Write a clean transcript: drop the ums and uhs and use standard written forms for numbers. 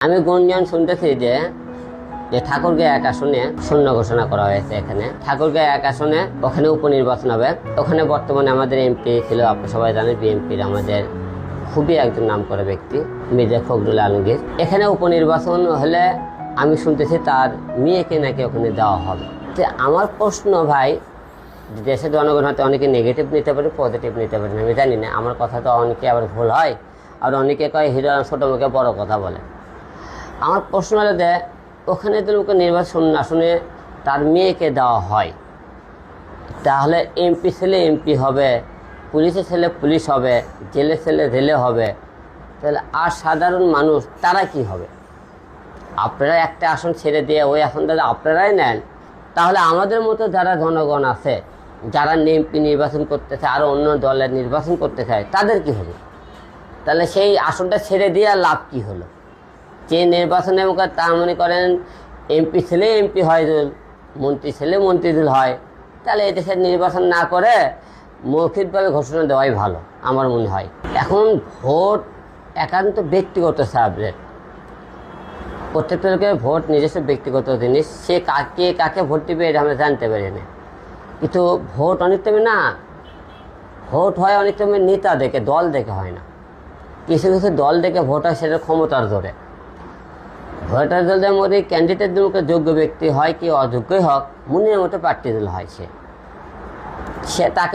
আমি গুঞ্জন শুনতেছি যে ঠাকুরগাঁও 1 আসনে শূন্য ঘোষণা করা হয়েছে। এখানে ঠাকুরগাঁও 1 আসনে ওখানে উপনির্বাচন হবে। ওখানে বর্তমানে আমাদের এমপি ছিল, আপনি সবাই জানেন, বিএনপির আমাদের খুবই একজন নাম করা ব্যক্তি মির্জা ফখরুল আলমগীর। এখানে উপনির্বাচন হলে আমি শুনতেছি তার মেয়েকে নাকি ওখানে দেওয়া হবে। যে আমার প্রশ্ন ভাই, দেশের জনগণ হয়তো অনেকে নেগেটিভ নিতে পারে, পজিটিভ নিতে পারে, আমি জানি না। আমার কথা তো অনেকে আবার ভুল হয়, আর অনেকে কয় হিরো ছোটো মুখে বড় কথা বলে। আমার প্রশ্ন হলো যে ওখানে তো নির্বাচন আসনে তার মেয়েকে দেওয়া হয়, তাহলে এমপি ছেলে এমপি হবে, পুলিশের ছেলে পুলিশ হবে, জেলের ছেলে জেলে হবে, তাহলে আর সাধারণ মানুষ তারা কি হবে? আপনারা একটা আসন ছেড়ে দিয়ে ওই আসনটা আপনারাই নেন, তাহলে আমাদের মতো যারা জনগণ আছে, যারা এমপি নির্বাচন করতে চায়, আরও অন্য দলের নির্বাচন করতে চায়, তাদের কি হবে? তাহলে সেই আসনটা ছেড়ে দিয়ে লাভ কি হলো? যে নির্বাচনে তা মনে করেন এমপি ছেলে এমপি হয়, মন্ত্রী ছেলে মন্ত্রী হয়, তাহলে এদেশের নির্বাচন না করে মৌখিকভাবে ঘোষণা দেওয়াই ভালো আমার মনে হয়। এখন ভোট একান্ত ব্যক্তিগত সাবজেক্ট, প্রত্যেকটা লোকের ভোট নিজস্ব ব্যক্তিগত জিনিস। সে কাকে ভোট দিবে এটা আমরা জানতে পারি না, কিন্তু ভোট অনেক টাইমে না, ভোট হয় অনেক টাইমে নেতা দেখে, দল দেখে হয় না। কিছু কিছু দল দেখে ভোট হয়, সেটা ক্ষমতার জোরে। ভোটার দলের মধ্যে ক্যান্ডিডেটদের মুখে যোগ্য ব্যক্তি হয় কি অযোগ্যই হোক, মনের মতো প্রার্থী দল হয়, সে তাকে